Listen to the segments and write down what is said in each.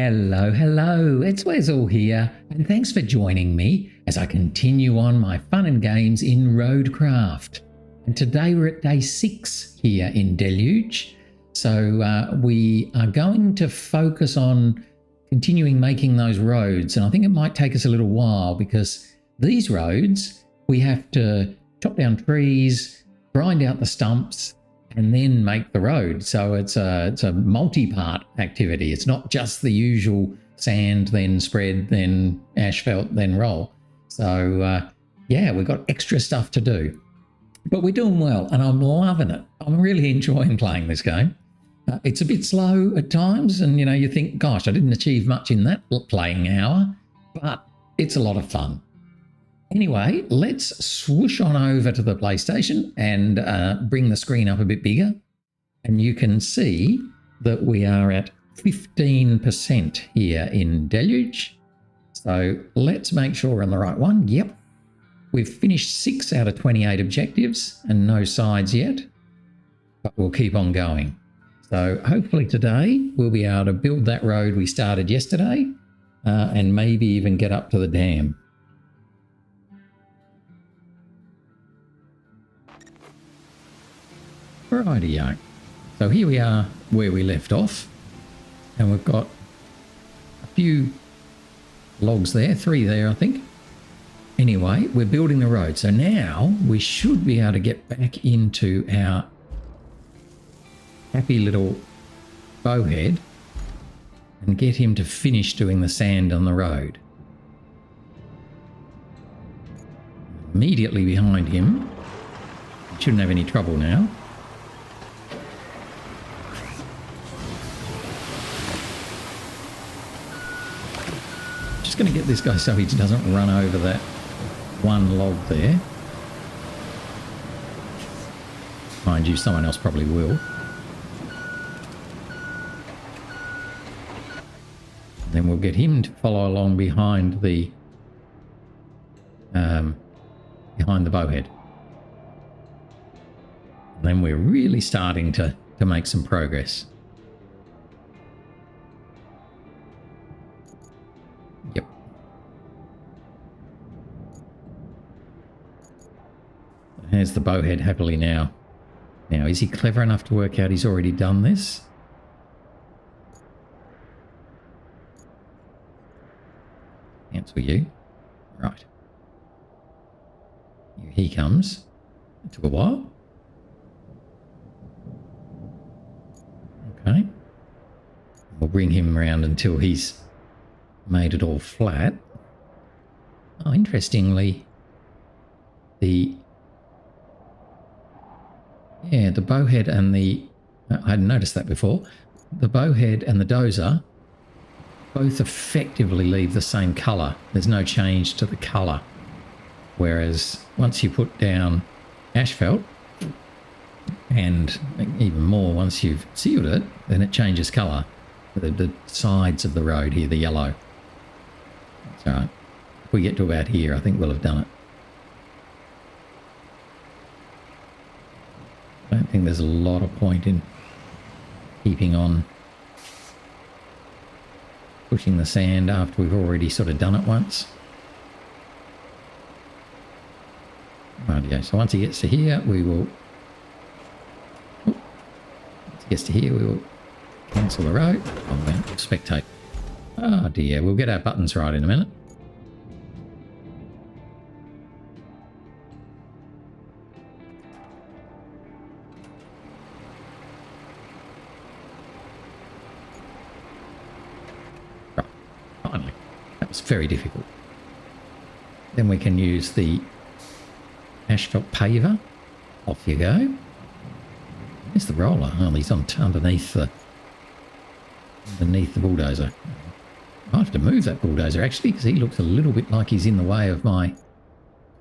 Hello, hello, it's Wezzel here, and thanks for joining me as I continue on my fun and games in RoadCraft. And today we're at day 6 here in Deluge, so we are going to focus on continuing making those roads, and I think it might take us a little while because these roads, we have to chop down trees, grind out the stumps, and then make the road. So it's a multi-part activity. It's not just the usual sand, then spread, then asphalt, then roll. So yeah, we've got extra stuff to do. But we're doing well, and I'm loving it. I'm really enjoying playing this game. It's a bit slow at times, and you think, gosh, I didn't achieve much in that playing hour, but it's a lot of fun. Anyway, let's swoosh on over to the PlayStation and bring the screen up a bit bigger. And you can see that we are at 15% here in Deluge. So let's make sure we're on the right one. Yep. We've finished 6 out of 28 objectives and no sides yet, but we'll keep on going. So hopefully today we'll be able to build that road we started yesterday and maybe even get up to the dam. Rightio. So here we are where we left off, and we've got a few logs there, 3 there I think. Anyway, we're building the road, so now we should be able to get back into our happy little bowhead and get him to finish doing the sand on the road. Immediately behind him, he shouldn't have any trouble now. Just going to get this guy so he doesn't run over that one log there. Mind you, someone else probably will. Then we'll get him to follow along behind the bowhead. And then we're really starting to make some progress. Yep. There's the bowhead happily now. Now, is he clever enough to work out he's already done this? Cancel you. Right. Here he comes. It took a while. Okay. We'll bring him around until he's made it all flat. Oh, interestingly, the bowhead and the... I hadn't noticed that before. The bowhead and the dozer both effectively leave the same colour. There's no change to the colour. Whereas once you put down asphalt, and even more once you've sealed it, then it changes colour. The sides of the road here, the yellow. That's all right. If we get to about here, I think we'll have done it. I don't think there's a lot of point in keeping on pushing the sand after we've already sort of done it once. Rightio. So once he gets to here, we will... Once he gets to here, we will cancel the road. Oh, man, spectate. Oh dear, we'll get our buttons right in a minute. Right, finally. That was very difficult. Then we can use the asphalt paver. Off you go. Where's the roller? Oh, he's on underneath the bulldozer. I have to move that bulldozer actually because he looks a little bit like he's in the way of my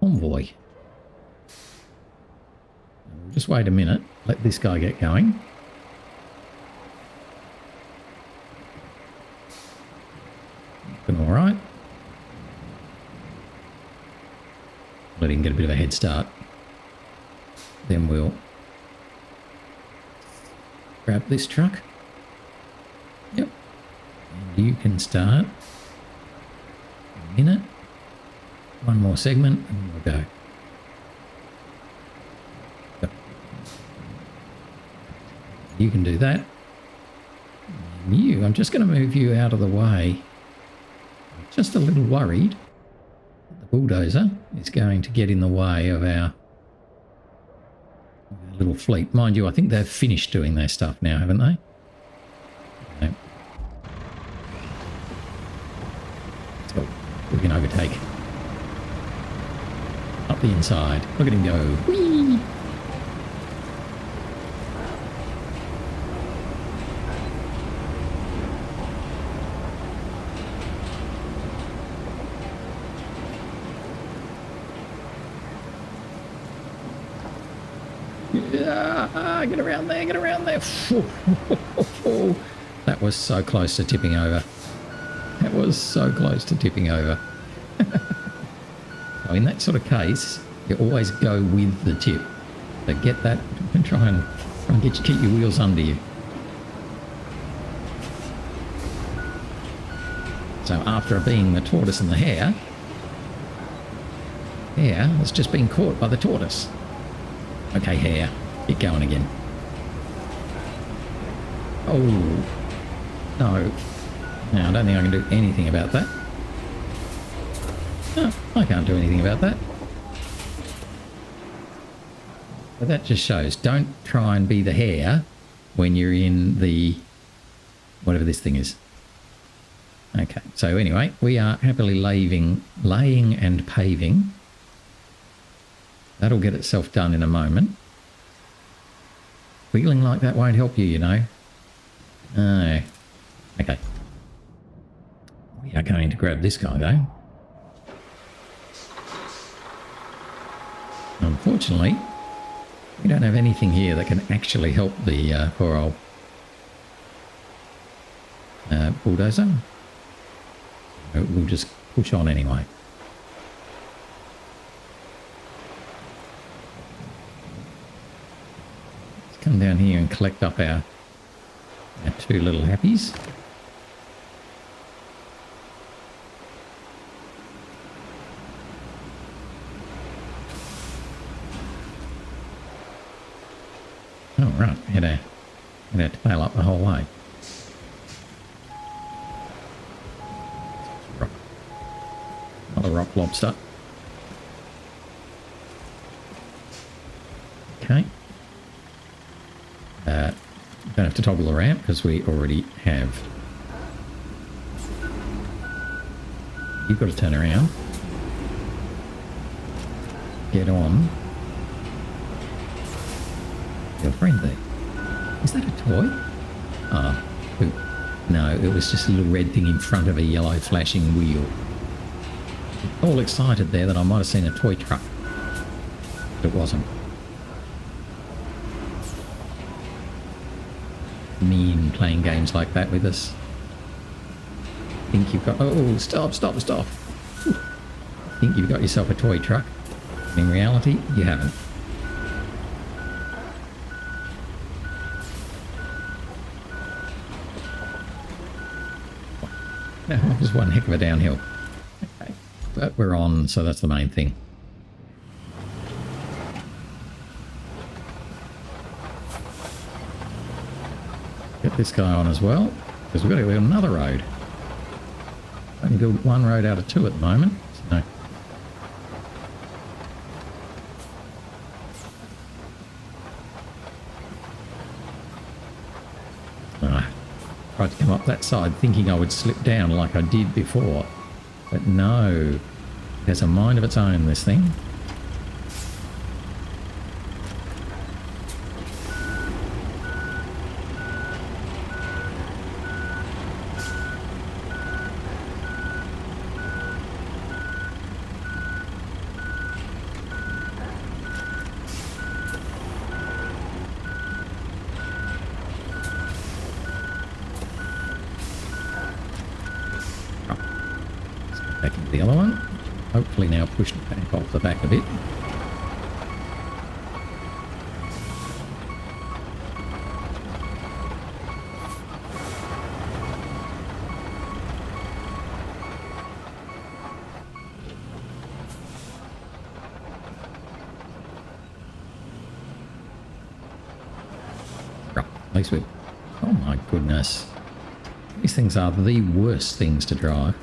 convoy. Just wait a minute. Let this guy get going. Looking all right. Let him get a bit of a head start. Then we'll grab this truck. Yep. And you can start in a minute. One more segment and we'll go. You can do that. And you, I'm just going to move you out of the way. I'm just a little worried that the bulldozer is going to get in the way of our little fleet. Mind you, I think they've finished doing their stuff now, haven't they? No. Let's go. We can overtake. Up the inside. Look at him go. Whee! Get around there, get around there. That was so close to tipping over. That was so close to tipping over. So in that sort of case, you always go with the tip. So get that and try and keep your wheels under you. So after being the tortoise and the hare has just been caught by the tortoise. Okay, hare, get going again. Oh, no. No, I don't think I can do anything about that. No, I can't do anything about that. But that just shows, don't try and be the hare when you're in the, whatever this thing is. Okay, so anyway, we are happily laying and paving. That'll get itself done in a moment. Wheeling like that won't help you, you know. Oh, okay. We are going to grab this guy, though. Unfortunately, we don't have anything here that can actually help the poor old bulldozer. We'll just push on anyway. Let's come down here and collect up our two little happies. Oh, right. Had our tail up the whole way. Another rock lobster. Okay. Don't have to toggle the ramp because we already have. You've got to turn around. Get on. Your friend there. Is that a toy? Oh, no, it was just a little red thing in front of a yellow flashing wheel. All excited there that I might have seen a toy truck. But it wasn't. Mean playing games like that with us. Think you've got... Oh, stop. Think you've got yourself a toy truck. And in reality, you haven't. That was one heck of a downhill. Okay. But we're on, so that's the main thing. Get this guy on as well, because we've got to build another road. I can build one road out of two at the moment. So. Tried to come up that side thinking I would slip down like I did before. But no, it has a mind of its own, this thing. Back into the other one. Hopefully now pushed back off the back a bit. At least we... Oh my goodness. These things are the worst things to drive.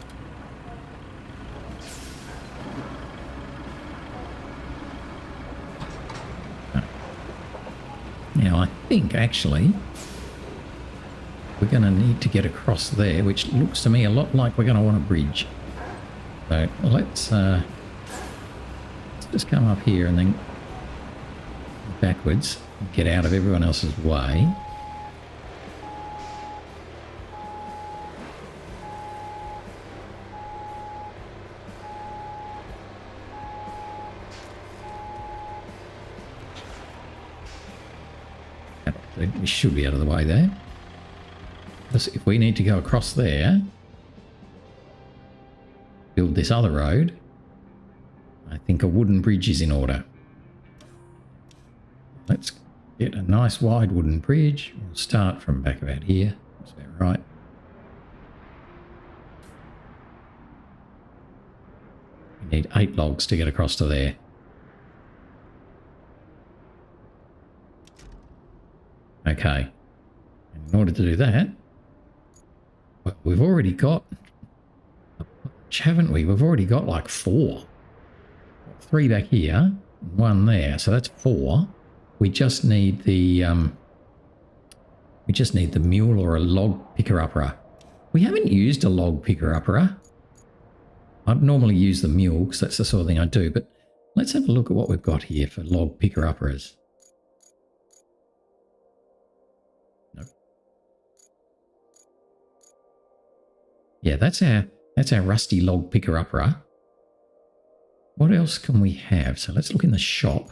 Now, I think, actually, we're going to need to get across there, which looks to me a lot like we're going to want a bridge. So, let's just come up here and then backwards, get out of everyone else's way. We should be out of the way there. If we need to go across there, build this other road, I think a wooden bridge is in order. Let's get a nice wide wooden bridge. We'll start from back about here. That's about right. We need 8 logs to get across to there. Okay. And in order to do that, well, we've already got a bunch, haven't we? We've already got like 4. 3 back here, 1 there. So that's 4. We just need the mule or a log picker-upper. We haven't used a log picker-upper. I'd normally use the mule because that's the sort of thing I do, but let's have a look at what we've got here for log picker-uppers. No. Yeah, that's our rusty log picker-upper. What else can we have? So let's look in the shop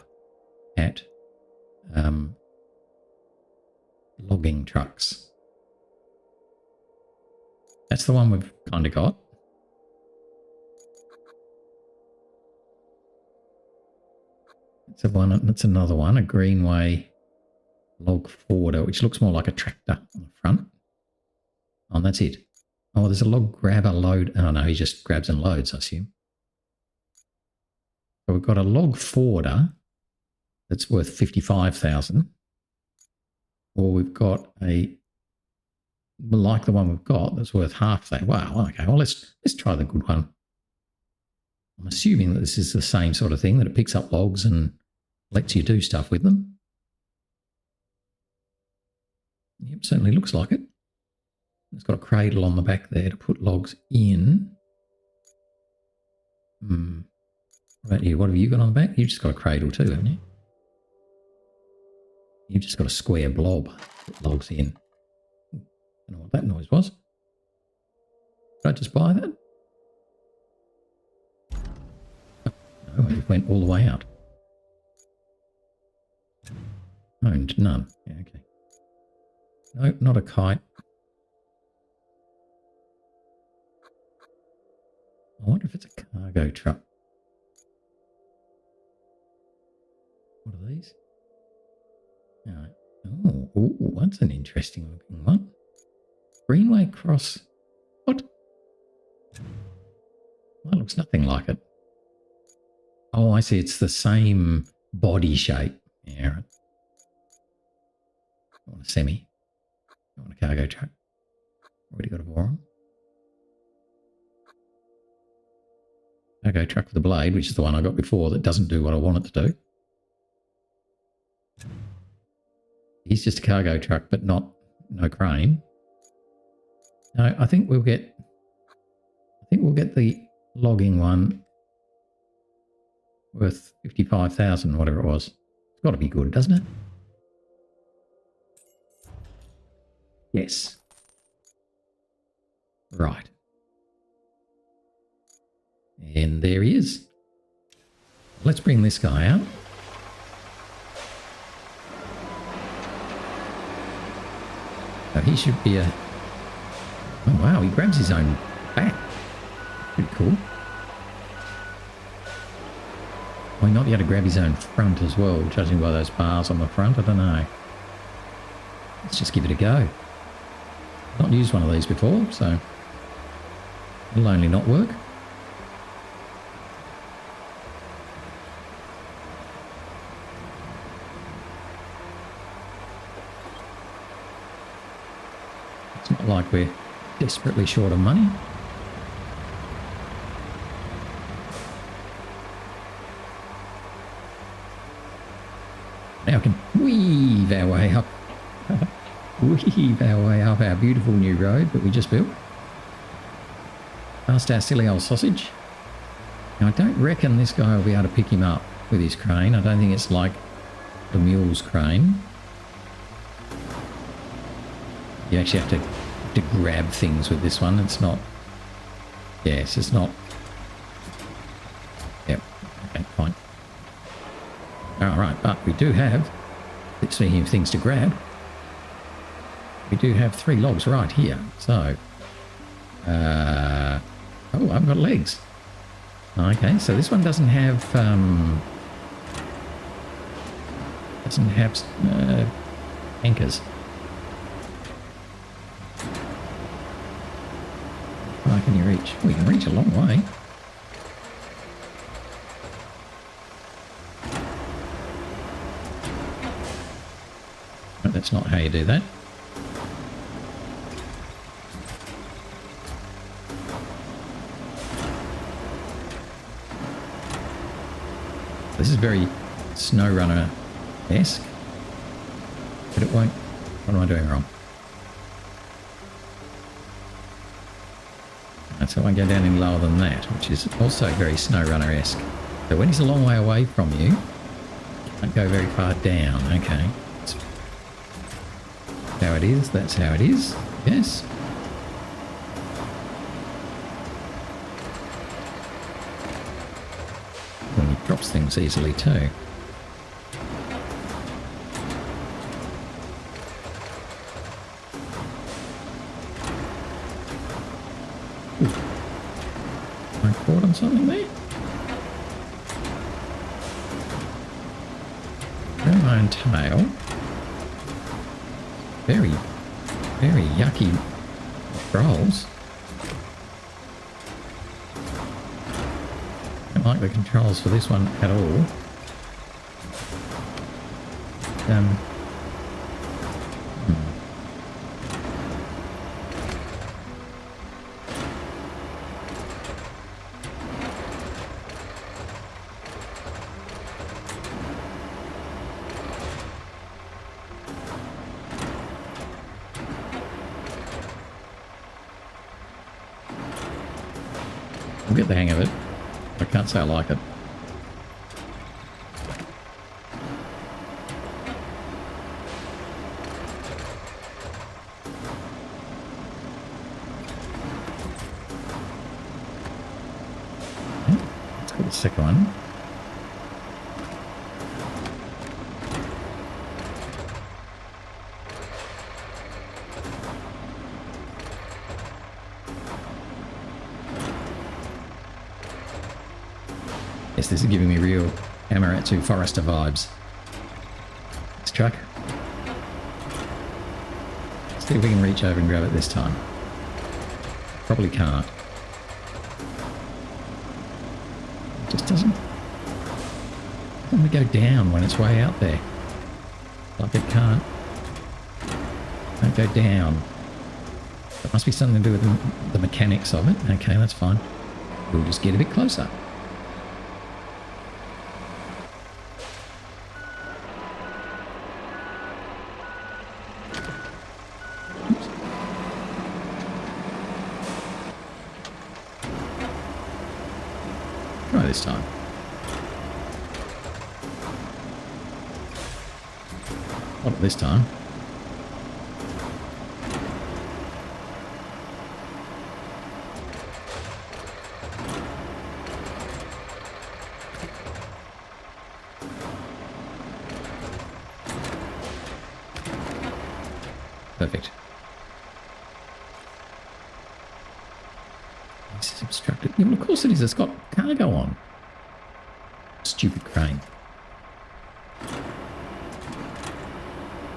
at logging trucks. That's the one we've kind of got. That's another one, a Greenway log forwarder, which looks more like a tractor on the front. Oh, and that's it. Oh, there's a log grabber load. Oh no, he just grabs and loads, I assume. So we've got a log forwarder that's worth 55,000. Or we've got like the one we've got, that's worth half that. Wow, okay, well let's try the good one. I'm assuming that this is the same sort of thing, that it picks up logs and lets you do stuff with them. Yep, certainly looks like it. It's got a cradle on the back there to put logs in. What about you? What have you got on the back? You've just got a cradle too, haven't you? You've just got a square blob to put logs in. I don't know what that noise was. Did I just buy that? Oh, it went all the way out. Owned, none. Yeah, okay. No, not a kite. I wonder if it's a cargo truck. What are these? Oh, that's an interesting looking one. Greenway Cross. What? That looks nothing like it. Oh, I see. It's the same body shape. Yeah. I want a semi. I want a cargo truck. Already got a Voron. Cargo truck with a blade, which is the one I got before that doesn't do what I want it to do. He's just a cargo truck, but no crane. No, I think we'll get the logging one worth 55,000, whatever it was. It's got to be good, doesn't it? Yes. Right. And there he is. Let's bring this guy out. So he should be a... Oh wow, he grabs his own back. Pretty cool. Oh, he might be able to grab his own front as well, judging by those bars on the front. I don't know. Let's just give it a go. Not used one of these before, so it'll only not work. like we're desperately short of money. Now we can weave our way up. Weave our way up our beautiful new road that we just built. Past our silly old sausage. Now I don't reckon this guy will be able to pick him up with his crane. I don't think it's like the mule's crane. You actually have to grab things with this one. It's not... Yes, it's not... Yep. Okay, fine. Alright, but we do have... Speaking of things to grab, we do have 3 logs right here. So... oh, I've got legs. Okay, so this one doesn't have... doesn't have anchors. How far can you reach? We can reach a long way. But that's not how you do that. This is very SnowRunner-esque, but it won't... What am I doing wrong? So I won't go down any lower than that, which is also very SnowRunner-esque. So when he's a long way away from you, don't go very far down. Okay. That's how it is. That's how it is. Yes. When he drops things easily too. I caught on something there. Iron tail. Very, very yucky controls. Don't like the controls for this one at all. I'll get the hang of it. I can't say I like it. Let's go to the second one. Yes, this is giving me real Amaretsu Forester vibes. This truck. Let's see if we can reach over and grab it this time. Probably can't. It just doesn't want to go down when it's way out there. Like it can't. Don't go down. It must be something to do with the mechanics of it. Okay, that's fine. We'll just get a bit closer. Try this time. Not this time. Perfect. This is obstructed. Yeah, well, of course it is. It's got cargo on. Stupid crane.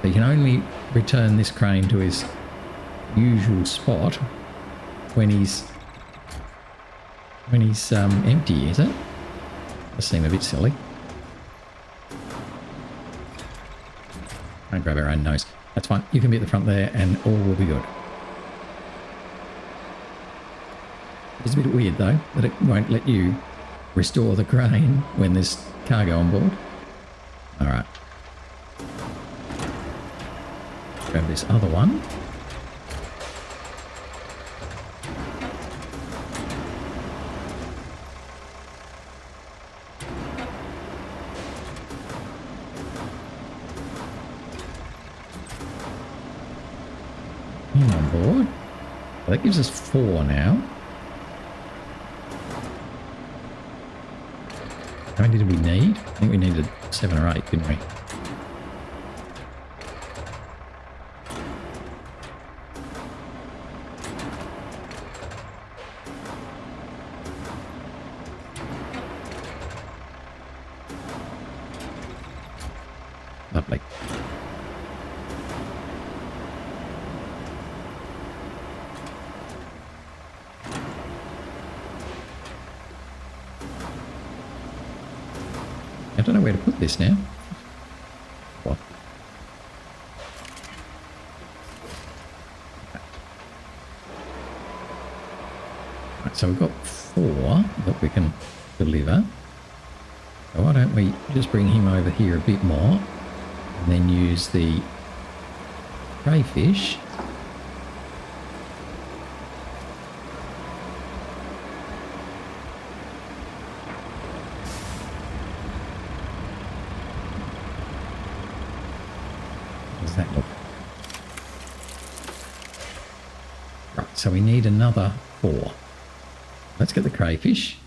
So you can only return this crane to his usual spot when he's empty, is it? Does seem a bit silly. Don't grab our own nose. That's fine. You can be at the front there and all will be good. bit weird though, that it won't let you restore the crane when there's cargo on board. Alright. Grab this other one. Him on board. Well, that gives us 4 now. How many did we need? I think we needed 7 or 8, didn't we? Lovely. I don't know where to put this now. What? Right, so we've got 4 that we can deliver. So why don't we just bring him over here a bit more and then use the crayfish . That look? Right, so we need another 4. Let's get the crayfish.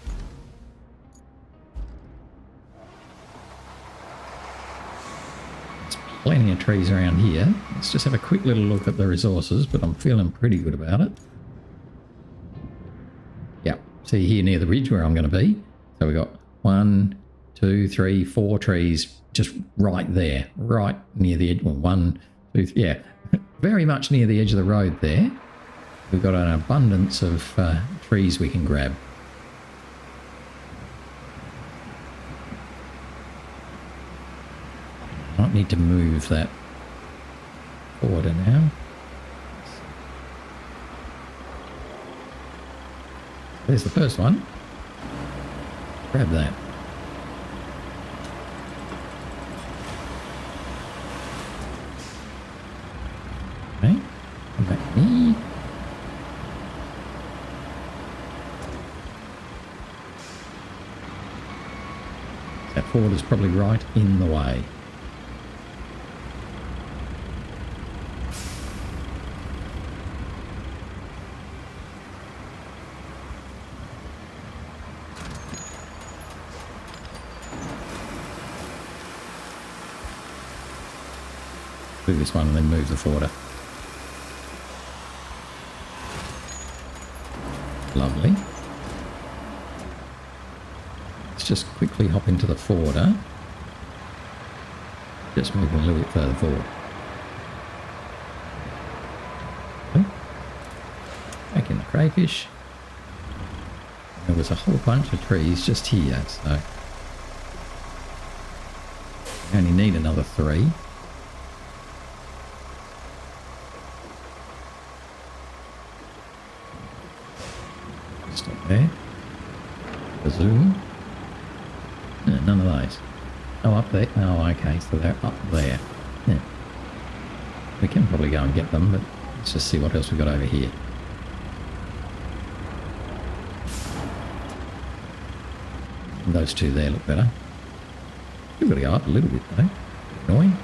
There's plenty of trees around here. Let's just have a quick little look at the resources, but I'm feeling pretty good about it. Yep, see here near the ridge where I'm going to be. So we've got 1, 2, 3, 4 trees just right there, right near the edge. Well, 1, 2, yeah, very much near the edge of the road there. We've got an abundance of trees we can grab. Might need to move that forward now. There's the first one. Grab that. Okay, come back here. That forward is probably right in the way. Do this one and then move the forwarder. Lovely. Let's just quickly hop into the forwarder. Just moving a little bit further forward. Okay. Back in the crayfish. There was a whole bunch of trees just here, so we only need another 3. Stop there. The zoom. No, none of those. Oh, up there. Oh, okay. So they're up there. Yeah. We can probably go and get them, but let's just see what else we've got over here. And those 2 there look better. We've got to go up a little bit though. Annoying.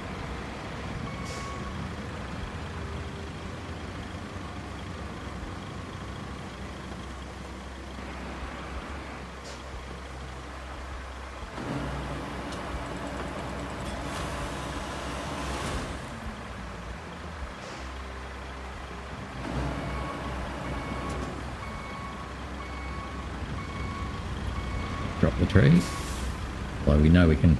Drop the tree. Although we know we can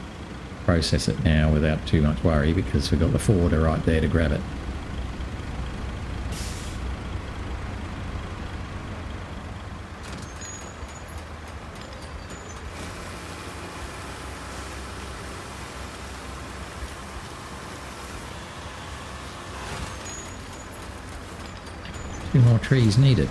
process it now without too much worry because we've got the forwarder right there to grab it. Two more trees needed.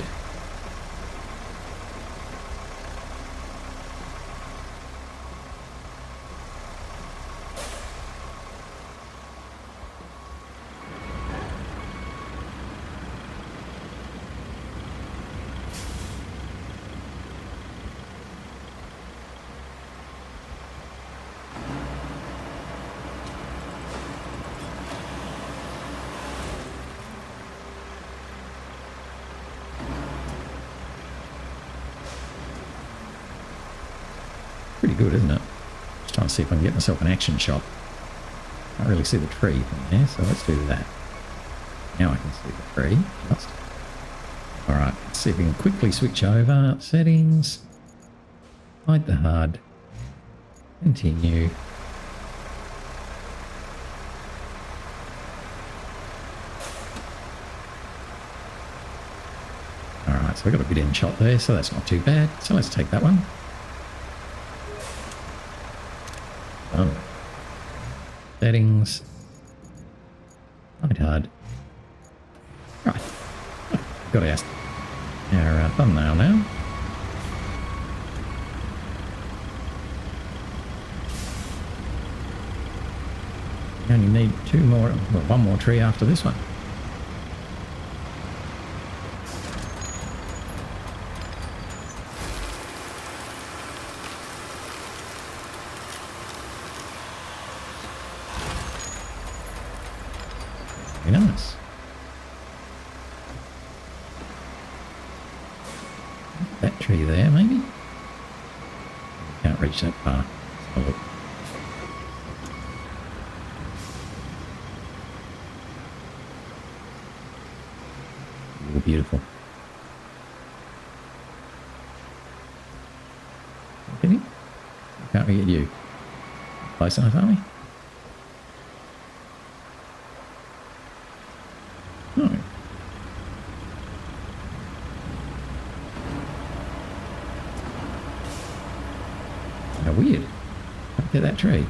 Pretty good, isn't it? Just trying to see if I can get myself an action shot. Can't really see the tree from there, so let's do that. Now I can see the tree. Just. All right, let's see if we can quickly switch over. Settings. Hide the HUD. Continue. All right, so we've got a good end shot there, so that's not too bad. So let's take that one. Done. Settings. Hide HUD. Right. Got our thumbnail now. You only need one more tree after this one. Very nice. That tree there, maybe? Can't reach that far. Oh, look. Oh, beautiful. Get him? Can't we get you? Close enough, are we? No. How weird. Can't get that tree.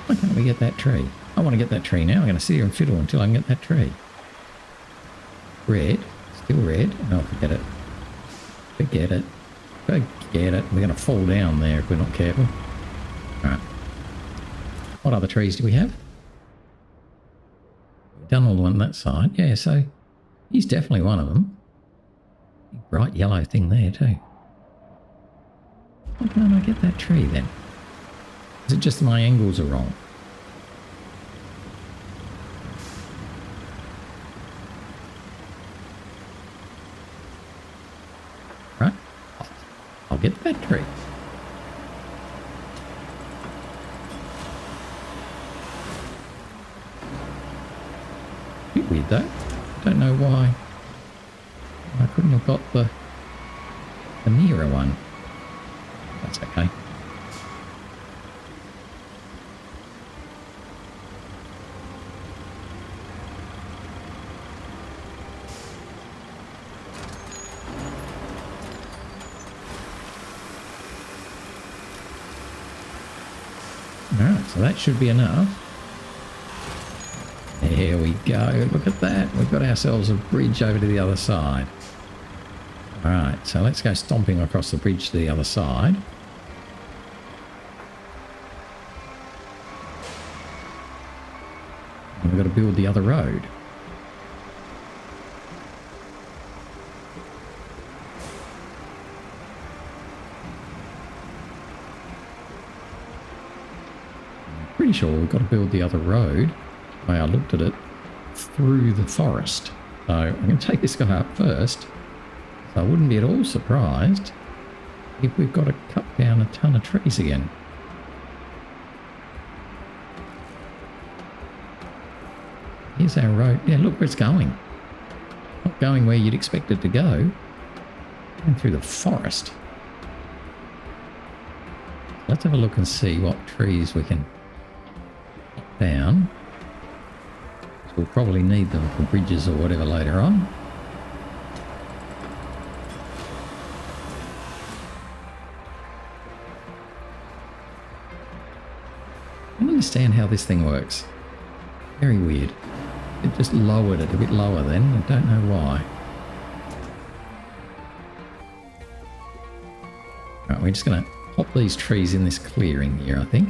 Why can't we get that tree? I want to get that tree now. I'm going to sit here and fiddle until I can get that tree. Red. Still red. No, forget it. Forget it. Forget it. We're going to fall down there if we're not careful. Alright. What other trees do we have? We've done all the one on that side. Yeah, so he's definitely one of them. Bright yellow thing there too. Why can't I get that tree then? Is it just my angles are wrong? Right? I'll get that tree. Bit weird though. Don't know why. I couldn't have got the nearer one. That's okay. Alright, so that should be enough. There we go. Look at that. We've got ourselves a bridge over to the other side. Alright, so let's go stomping across the bridge to the other side. And we've got to build the other road. I'm pretty sure we've got to build the other road, the way I looked at it, through the forest. So I'm going to take this guy up first. So I wouldn't be at all surprised if we've got to cut down a ton of trees again. Here's our road. Yeah, look where it's going. Not going where you'd expect it to go. Going through the forest. Let's have a look and see what trees we can cut down. So we'll probably need them for bridges or whatever later on. I don't understand how this thing works. Very weird. It just lowered it a bit lower then. I don't know why. Right, we're just going to pop these trees in this clearing here, I think.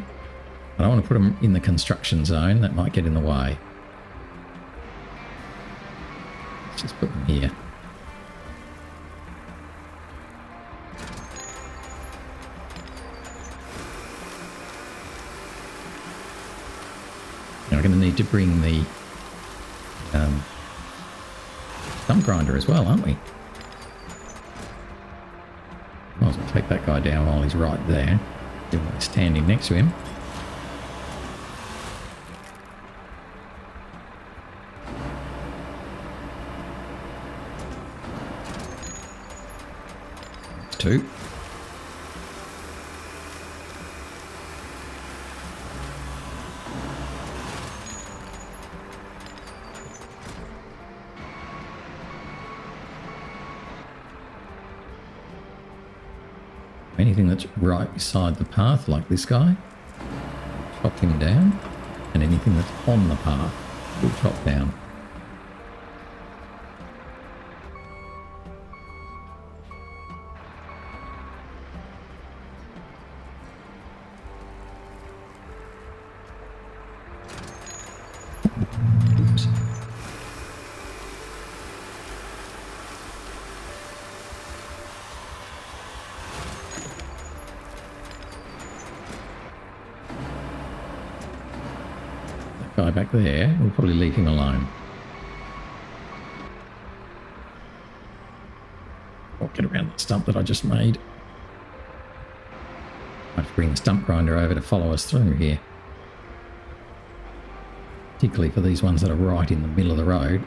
I don't want to put them in the construction zone. That might get in the way. Let's just put them here. Now we're going to need to bring the stump grinder as well, aren't we? as well take that guy down while he's right there. Standing next to him. That's two. Anything that's right beside the path, like this guy, chop him down, and anything that's on the path will chop down. Oops. Guy back there, we'll probably leave him alone. Or get around the stump that I just made. I have to bring the stump grinder over to follow us through here. Particularly for these ones that are right in the middle of the road.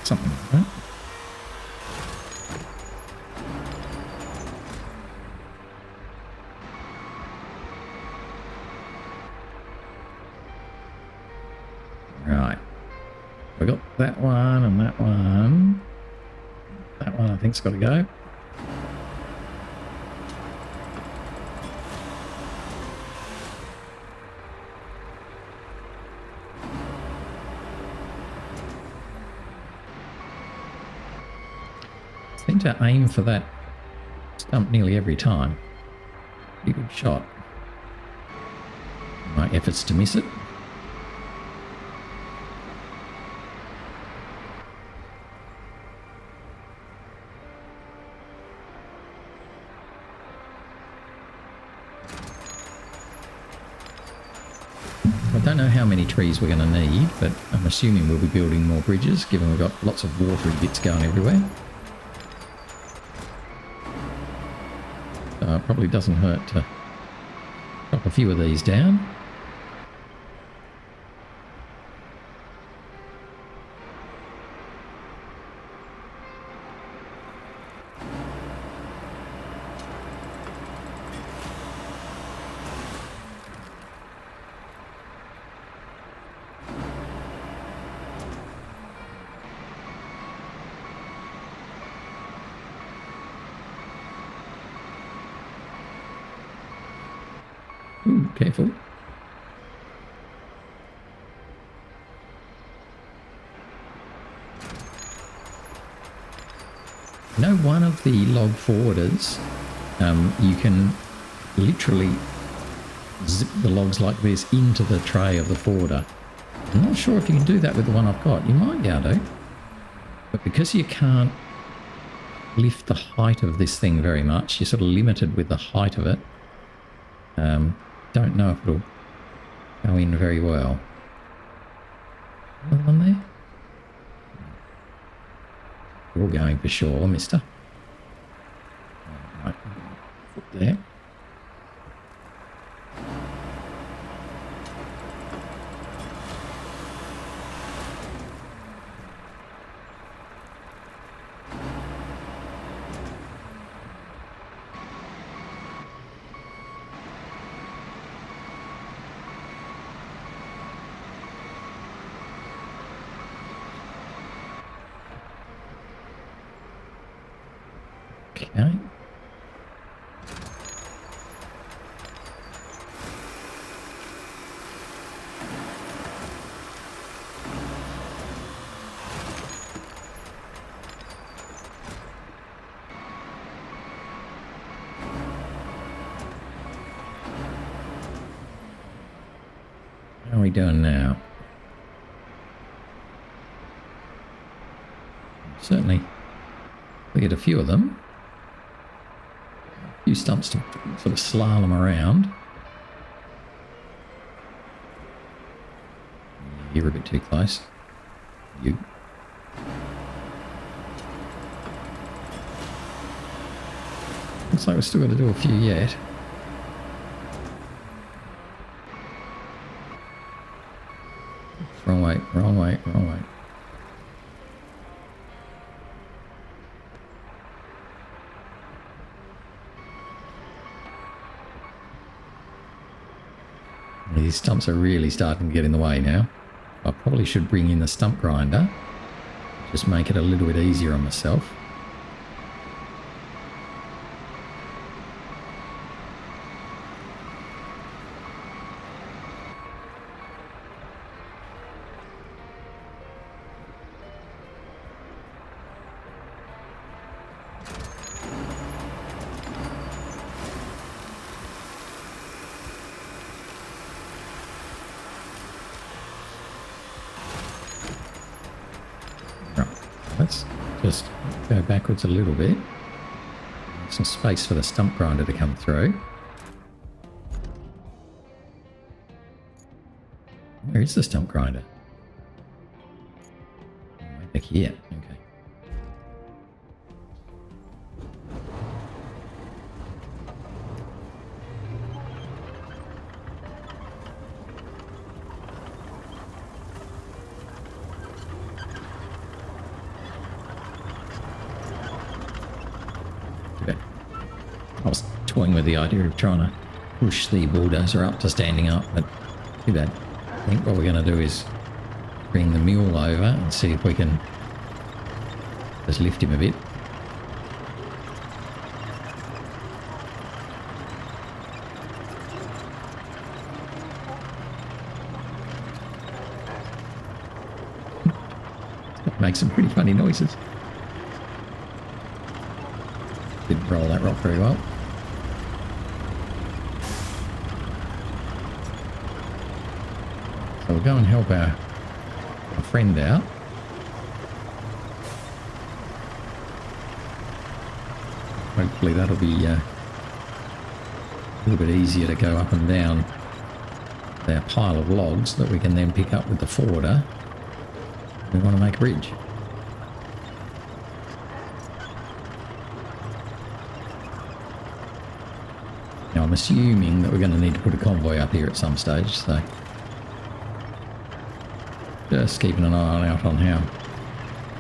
Something like that. Right. We got that one and that one. That one I think's got to go. Seem to aim for that stump nearly every time. Pretty good shot. My efforts to miss it. I don't know how many trees we're going to need, but I'm assuming we'll be building more bridges, given we've got lots of watery bits going everywhere. It probably doesn't hurt to chop a few of these down. Ooh, careful. You know, one of the log forwarders, you can literally zip the logs like this into the tray of the forwarder. I'm not sure if you can do that with the one I've got. You might be able to. But because you can't lift the height of this thing very much, you're sort of limited with the height of it. Don't know if it'll go in very well. Another one there? You're going for sure, mister. Right, foot there. Okay. doing now? Certainly cleared a few of them. A few stumps to sort of slalom around. You're a bit too close. You. Looks like we've still got to do a few yet. Wrong way, wrong way, wrong way. These stumps are really starting to get in the way now. I probably should bring in the stump grinder. Just make it a little bit easier on myself. Let's just go backwards a little bit. Some space for the stump grinder to come through. Where is the stump grinder? Right back here. Okay. I was toying with the idea of trying to push the bulldozer up to standing up, but too bad. I think what we're going to do is bring the mule over and see if we can just lift him a bit. Makes some pretty funny noises. Didn't roll that rock very well. So we'll go and help our friend out. Hopefully that'll be a little bit easier to go up and down our pile of logs that we can then pick up with the forwarder. We want to make a bridge. Now I'm assuming that we're going to need to put a convoy up here at some stage, so just keeping an eye out on how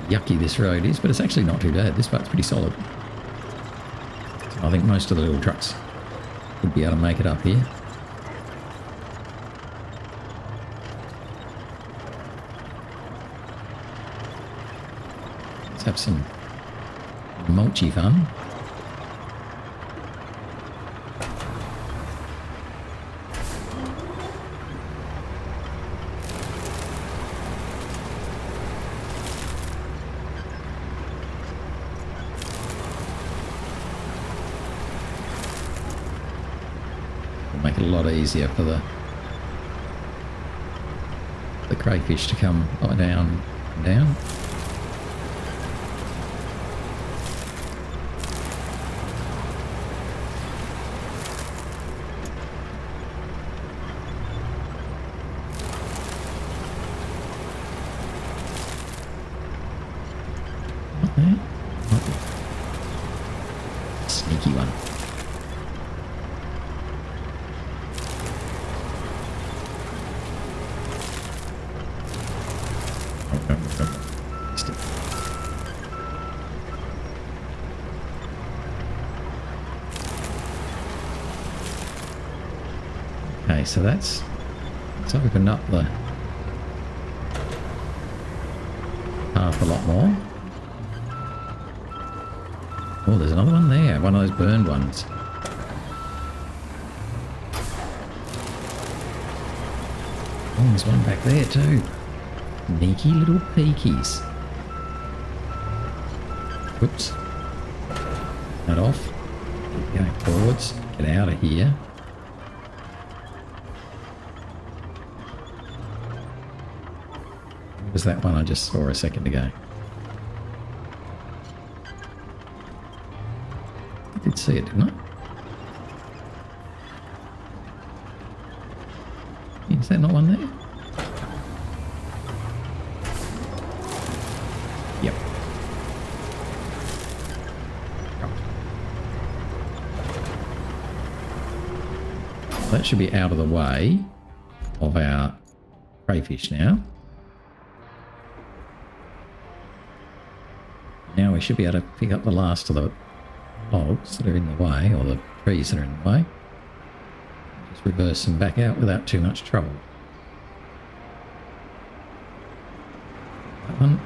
yucky this road is, but it's actually not too bad. This part's pretty solid. So I think most of the little trucks would be able to make it up here. Let's have some mulchy fun. Make it a lot easier for the crayfish to come down and down. Okay. Sneaky one. Okay, so let's open up the path a lot more. Oh, there's another one there, one of those burned ones. Oh, there's one back there too. Sneaky little peakies. Whoops. That off. Go forwards. Get out of here. Was that one I just saw a second ago? I did see it, didn't I? Is there not one there? Yep. Right. That should be out of the way of our crayfish now. Now we should be able to pick up the last of the logs that are in the way, or the trees that are in the way. Just reverse them back out without too much trouble. That one.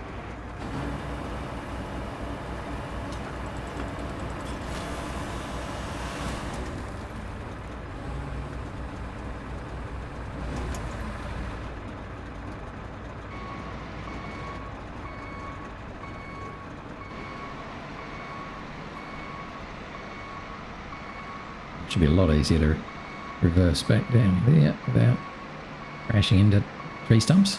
Should be a lot easier to reverse back down there without crashing into tree stumps.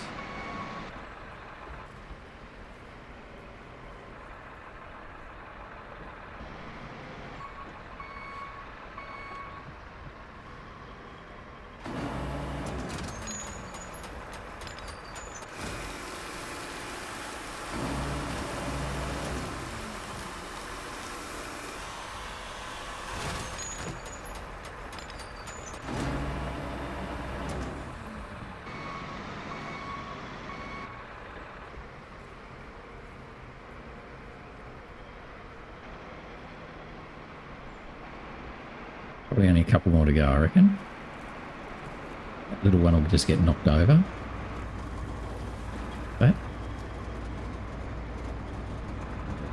Probably only a couple more to go, I reckon. That little one will just get knocked over.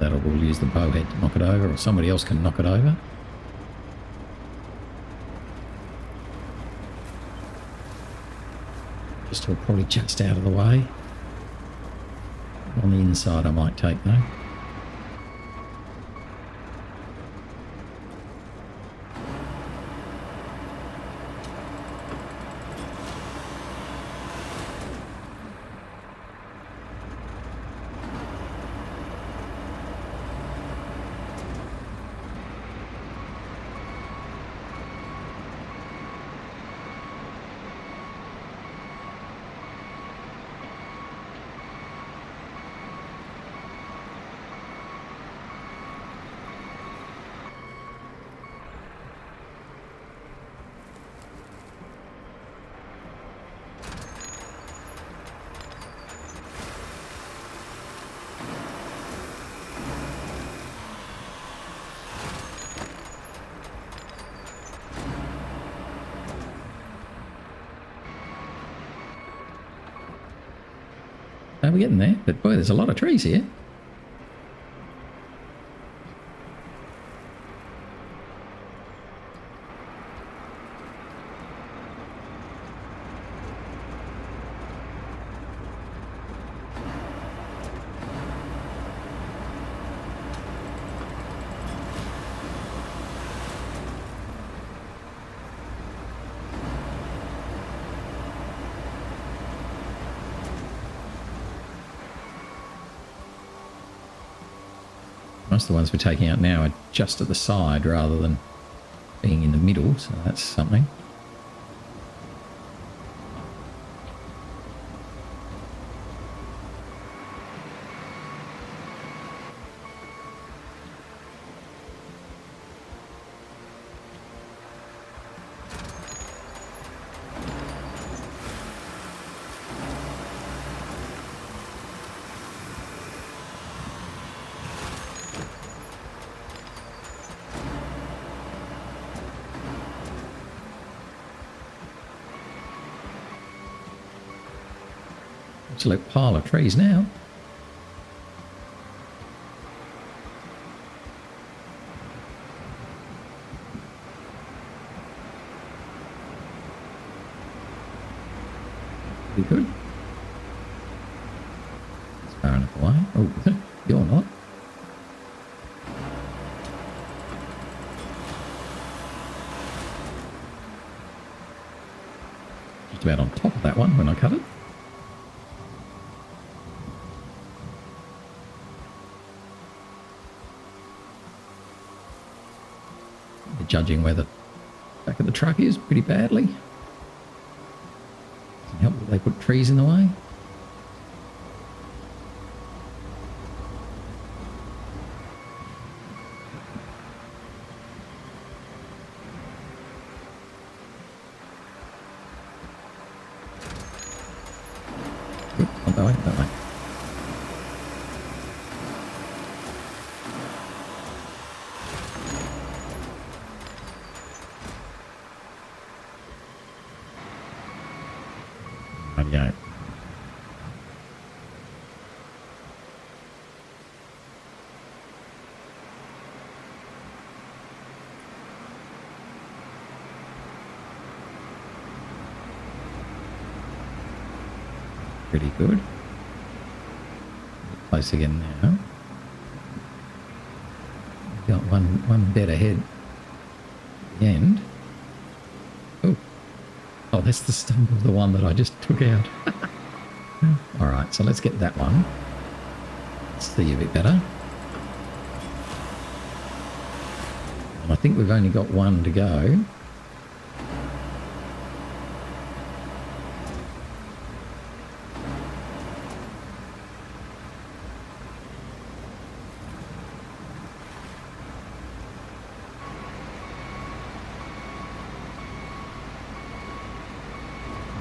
That'll we'll use the bowhead to knock it over, or somebody else can knock it over. Just probably just out of the way. On the inside I might take though. We're getting there, but boy, there's a lot of trees here. Most of the ones we're taking out now are just at the side rather than being in the middle, so that's something. Absolute pile of trees now. Be good. It's far enough away. Oh, you're not. Just about on top of that one when I cut it. judging where the back of the truck is pretty badly. Doesn't help that they put trees in the way. Not that way, that way. Yeah. Pretty good. Close again now. Got one bed ahead. The end. Oh, that's the stump of the one that I just took out. All right, so let's get that one. See a bit better. And I think we've only got one to go.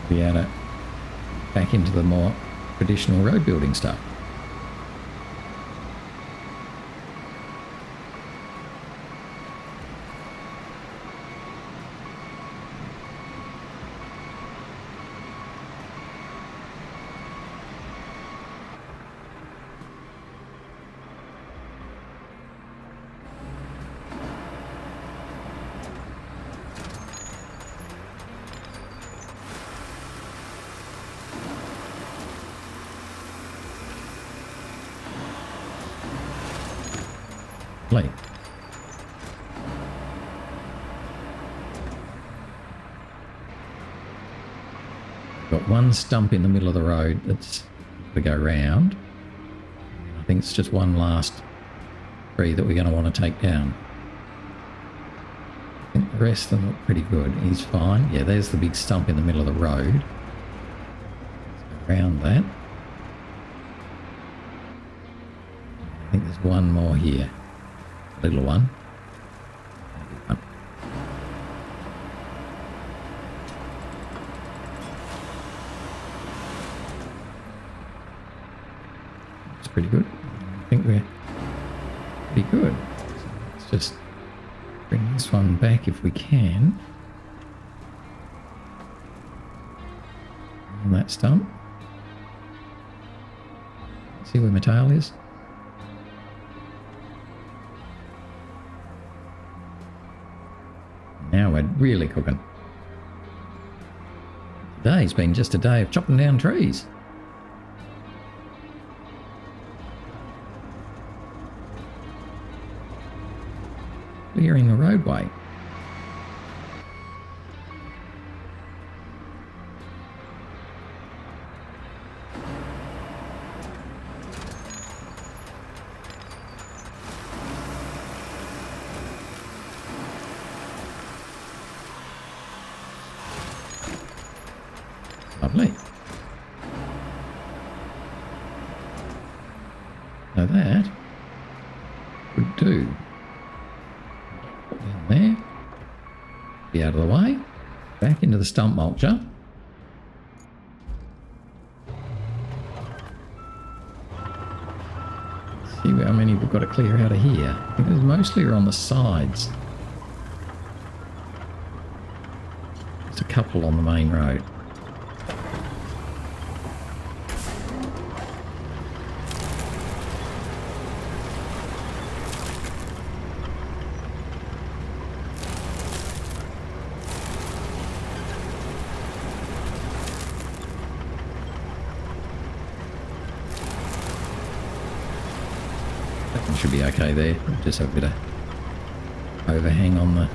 Be able to back into the more traditional road building stuff. Play. Got one stump in the middle of the road that's to go round. I think it's just one last tree that we're going to want to take down. I think the rest of them look pretty good. He's fine. Yeah, there's the big stump in the middle of the road. Let's go around that. I think there's one more here. Little one. It's pretty good. I think we're pretty good. So let's just bring this one back if we can. On that stump. See where my tail is? Now we're really cooking. Today's been just a day of chopping down trees. Clearing the roadway. Lovely. Now that would do. Put in there. Be out of the way. Back into the stump mulcher. See how many we've got to clear out of here. I think there's mostly are on the sides. There's a couple on the main road. That one should be okay there. Just have a bit of overhang on the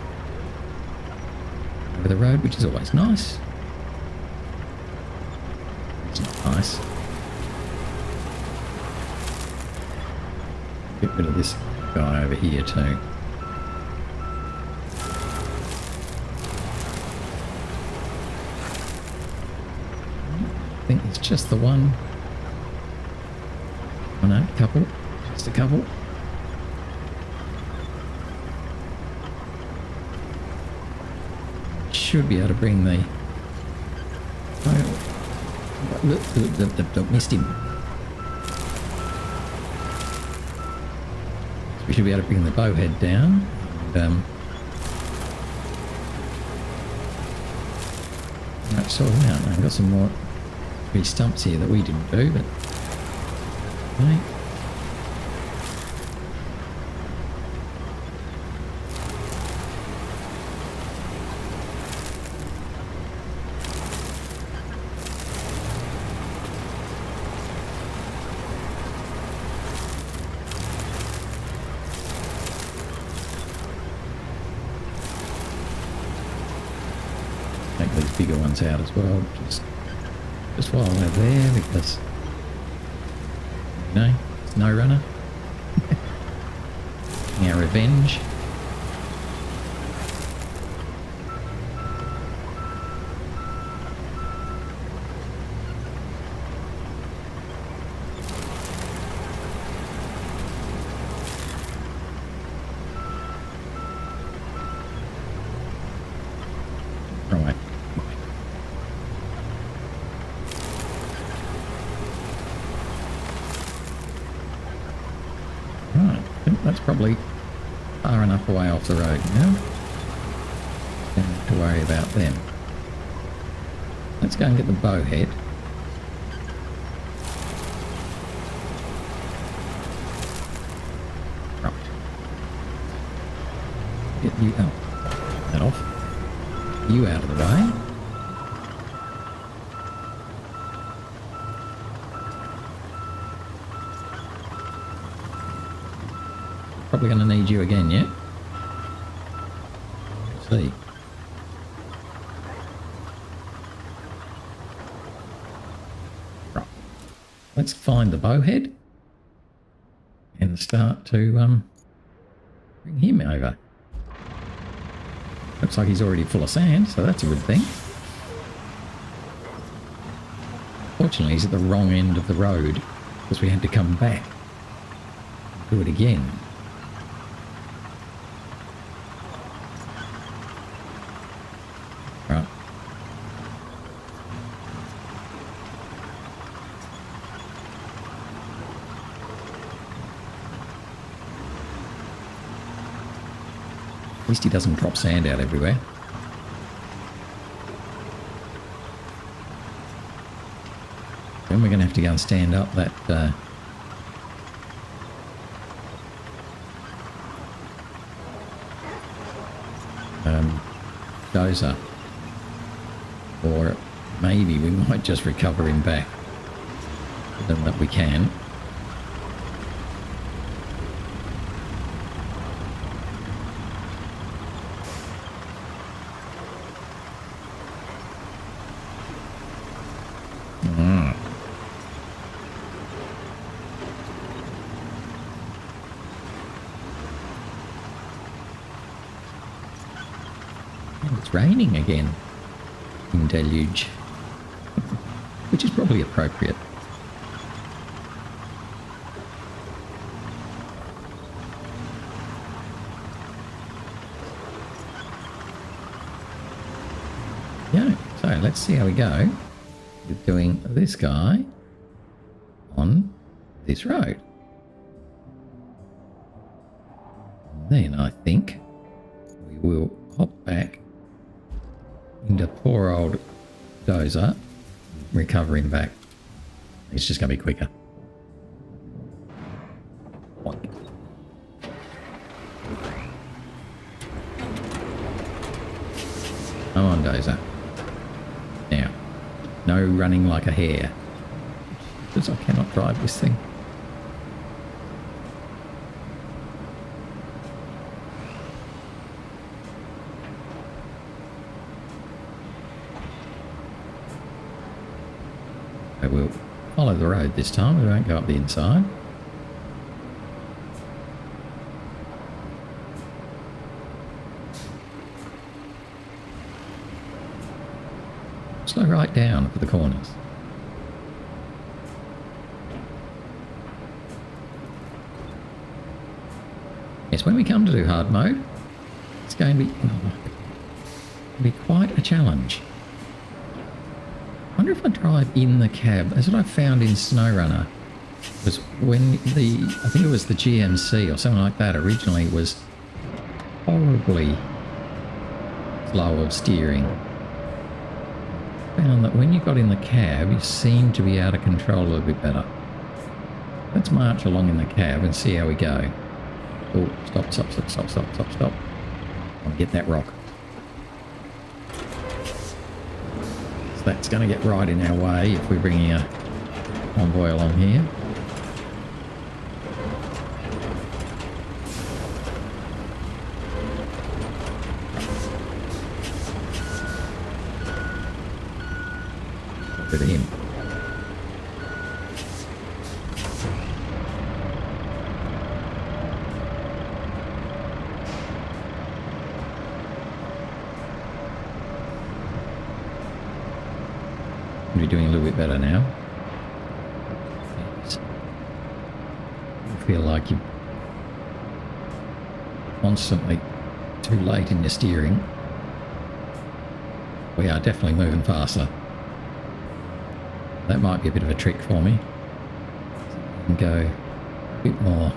over the road, which is always nice. It's not nice. Get rid of this guy over here too. think it's just the one. Oh no, couple. Just a couple. Should be able to bring the... Oh, missed him. So we should be able to bring the bowhead down. And, right, sort them out. I've got some more 3 stumps here that we didn't do, but... Okay. Take these bigger ones out as well, just while they're there, because you know, it's no runner. Our revenge. Right. Right, I think that's probably far enough away off the road now. Don't have to worry about them. Let's go and get the bowhead. Right. Get you out. That off. You out of the way. Probably going to need you again, yeah? Let's see. Right. Let's find the bowhead and start to bring him over. Looks like he's already full of sand, so that's a good thing. Fortunately, he's at the wrong end of the road because we had to come back and do it again. Right. At least he doesn't drop sand out everywhere. Then we're going to have to go and stand up that dozer. Or maybe we might just recover him back. Then that we can. It's raining again in Deluge, which is probably appropriate. Yeah, so let's see how we go with doing this guy on this road. Then I think we will hop back into poor old dozer, recovering back. It's just going to be quicker. Come on, dozer. Now, no running like a hare, because I cannot drive this thing. We'll follow the road this time. We won't go up the inside. Slow right down for the corners. Yes, when we come to do hard mode, it's going to be quite a challenge. I wonder if I drive in the cab. That's what I found in SnowRunner. Was when I think it was the GMC or something like that originally was horribly slow of steering. Found that when you got in the cab, you seemed to be out of control a little bit better. Let's march along in the cab and see how we go. Oh, stop, stop, stop, stop, stop, stop, stop. I want to get that rock. So that's going to get right in our way if we're bringing a convoy along here. Rid of him. We're doing a little bit better now. Yes. I feel like you're constantly too late in your steering. We are definitely moving faster. That might be a bit of a trick for me. And go a bit more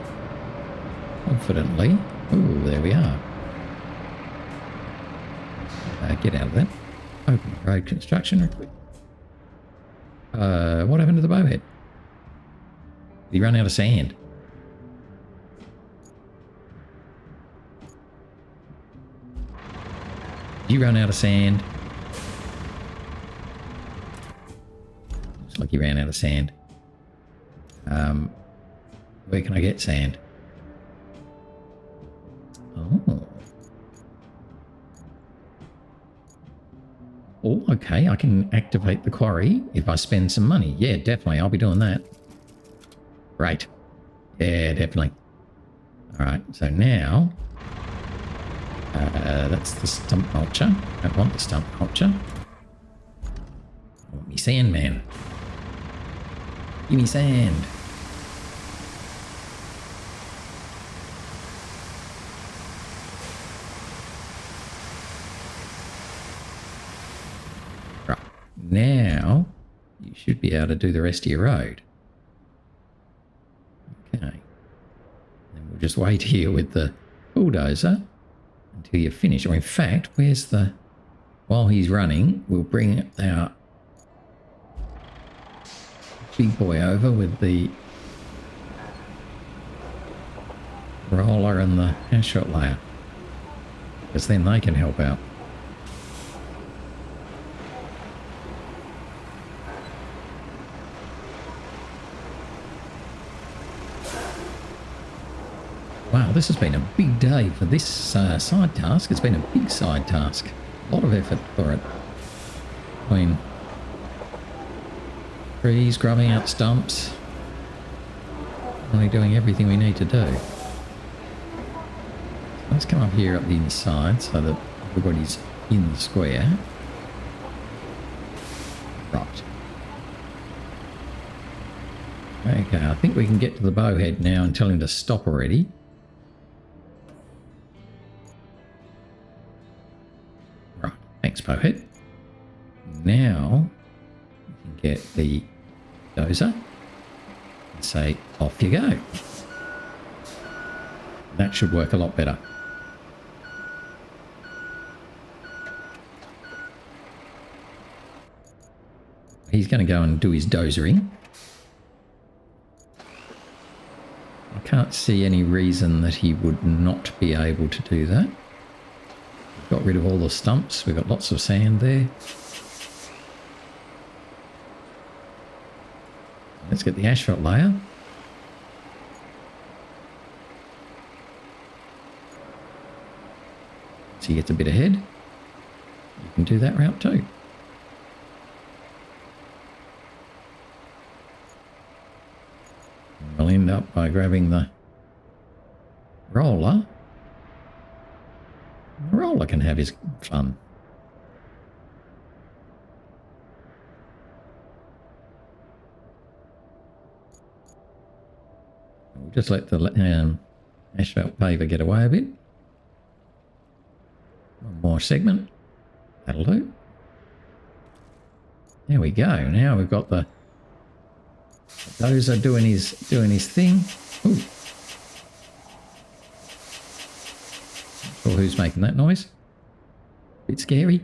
confidently. Ooh, there we are. Get out of that. Open road construction. What happened to the bowhead? Did he run out of sand? Did you run out of sand? Looks like he ran out of sand. Where can I get sand? Oh. Oh, okay. I can activate the quarry if I spend some money. Yeah, definitely. I'll be doing that. Great. Yeah, definitely. All right. So now, that's the stump mulcher. I don't want the stump mulcher. I want me sand, man. Give me sand. Right. Now, you should be able to do the rest of your road. Okay. Then we'll just wait here with the bulldozer until you finish. Or in fact, where's the... While he's running, we'll bring our big boy over with the roller and the asphalt layer, because then they can help out. Wow, this has been a big day for this side task. It's been a big side task. A lot of effort for it. Between trees, grubbing out stumps, only doing everything we need to do. Let's come up here up the inside so that everybody's in the square. Right. Okay, I think we can get to the bowhead now and tell him to stop already. Right, thanks bowhead. Now we can get the dozer and say, off you go. That should work a lot better. He's going to go and do his dozering. I can't see any reason that he would not be able to do that. We've got rid of all the stumps. We've got lots of sand there. Let's get the asphalt layer. So he gets a bit ahead. You can do that route too. We'll end up by grabbing the roller. The roller can have his fun. We'll just let the Asphalt paver get away a bit. One more segment. That'll do. There we go. Now we've got the dozer doing his thing. Ooh. Not sure who's making that noise. Bit scary.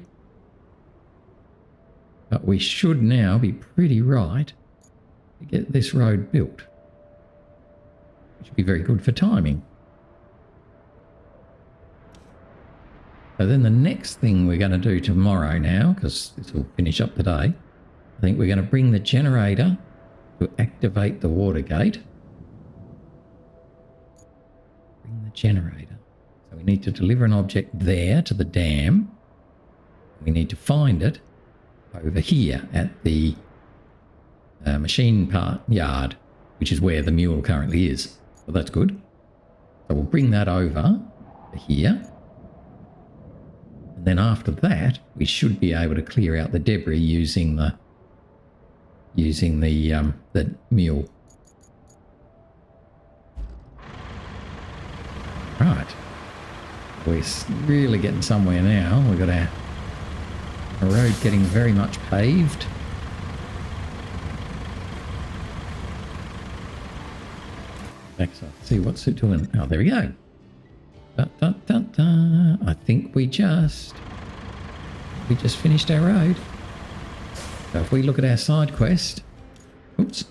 But we should now be pretty right to get this road built. Which would be very good for timing. So then the next thing we're going to do tomorrow now, because this will finish up today, I think we're going to bring the generator to activate the water gate. Bring the generator. So we need to deliver an object there to the dam. We need to find it over here at the machine part yard, which is where the mule currently is. So that's good. So we'll bring that over to here. And then after that, we should be able to clear out the debris using the mule. Right. We're really getting somewhere now. We've got our road getting very much paved. Let's see what's it doing. Oh, there we go. Da, da, da, da. I think we just finished our road. So if we look at our side quest, oops.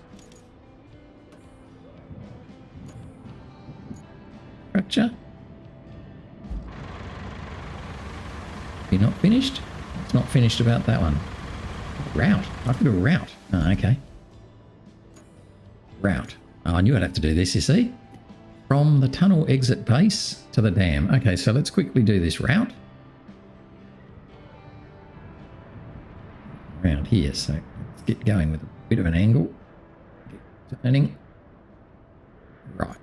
Structure. You're not finished? It's not finished about that one. Route. I could do a route. Oh, okay. Route. Oh, I knew I'd have to do this, you see. From the tunnel exit base to the dam. Okay, so let's quickly do this route. Around here, so let's get going with a bit of an angle. Get turning. Right.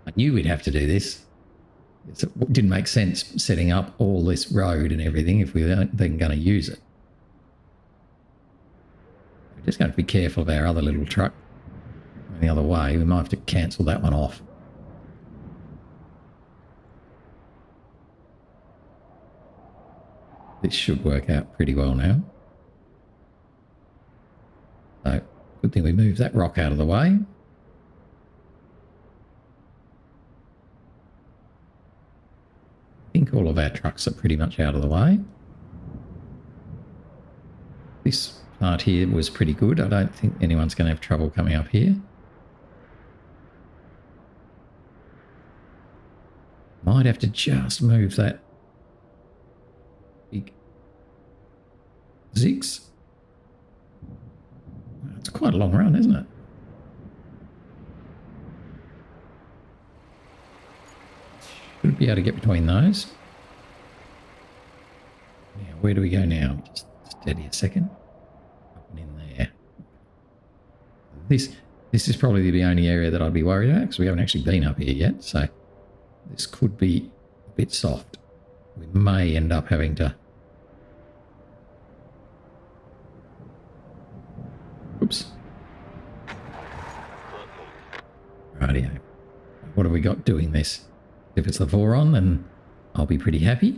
I knew we'd have to do this. It didn't make sense setting up all this road and everything if we weren't then going to use it. We're just going to be careful of our other little truck. The other way, we might have to cancel that one off. This should work out pretty well now. So, good thing we moved that rock out of the way. I think all of our trucks are pretty much out of the way. This part here was pretty good. I don't think anyone's going to have trouble coming up here. Might have to just move that big Zix. It's quite a long run, isn't it? Should be able to get between those. Now, where do we go now? Just steady a second. Up and in there. This is probably the only area that I'd be worried about because we haven't actually been up here yet, so this could be a bit soft. We may end up having to... Oops. Rightio. What have we got doing this? If it's the Voron, then I'll be pretty happy.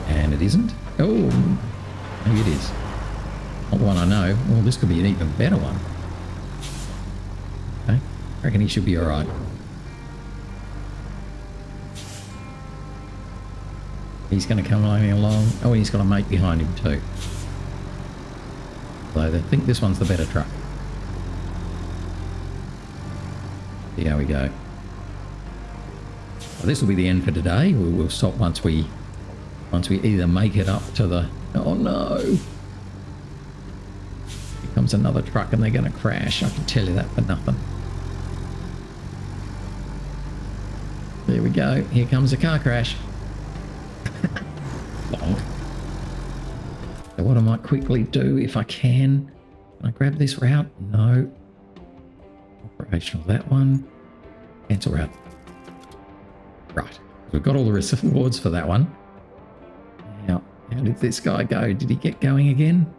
And it isn't. Oh, maybe it is. Not the one I know. Well, this could be an even better one. Okay. I reckon he should be alright. He's going to come along. Oh, he's got a mate behind him too. So I think this one's the better truck. Here we go. Well, this will be the end for today. We'll stop once we either make it up to the... Oh no! Here comes another truck and they're going to crash. I can tell you that for nothing. There we go. Here comes a car crash. Long. So what I might quickly do if I can I grab this route? No. Operational that one. Cancel route. Right. We've got all the rewards for that one. Now, how did this guy go? Did he get going again?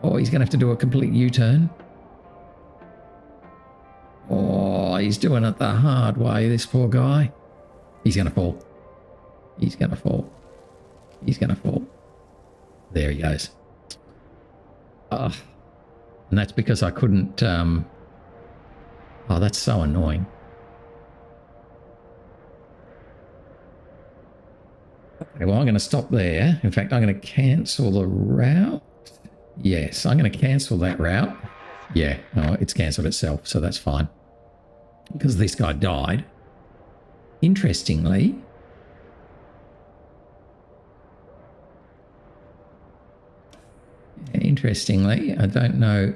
Oh, he's going to have to do a complete U-turn. Oh, he's doing it the hard way, this poor guy. He's going to fall. He's going to fall. He's going to fall. There he goes. Oh, and that's because I couldn't... oh, that's so annoying. Okay, well, I'm going to stop there. In fact, I'm going to cancel the route. Yes, I'm going to cancel that route. Yeah, oh, it's cancelled itself, so that's fine. Because this guy died. Interestingly, I don't know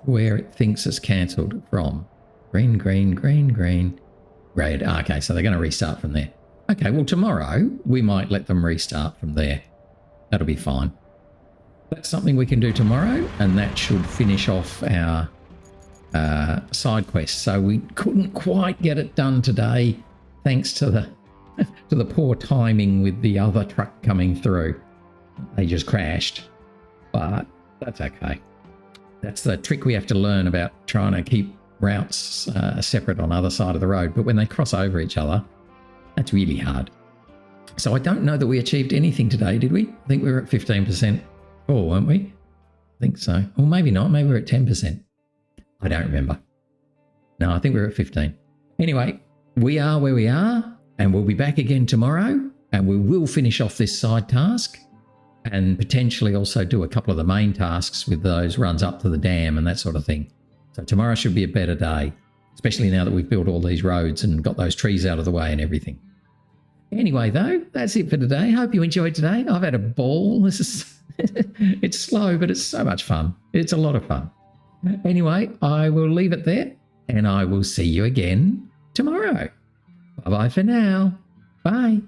where it thinks it's cancelled from. Green, green, green, green, red. Okay, so they're going to restart from there. Okay, well, tomorrow we might let them restart from there. That'll be fine. That's something we can do tomorrow, and that should finish off our side quest. So we couldn't quite get it done today, thanks to the poor timing with the other truck coming through. They just crashed, but that's okay. That's the trick we have to learn about trying to keep routes separate on either side of the road. But when they cross over each other, that's really hard. So I don't know that we achieved anything today, did we? I think we were at 15% full, weren't we? I think so. Or maybe not. Maybe we're at 10%. I don't remember. No, I think we're at 15. Anyway, we are where we are, and we'll be back again tomorrow, and we will finish off this side task and potentially also do a couple of the main tasks with those runs up to the dam and that sort of thing. So tomorrow should be a better day, especially now that we've built all these roads and got those trees out of the way and everything. Anyway, though, that's it for today. Hope you enjoyed today. I've had a ball. This is it's slow, but it's so much fun. It's a lot of fun. Anyway, I will leave it there, and I will see you again tomorrow. Bye-bye for now. Bye.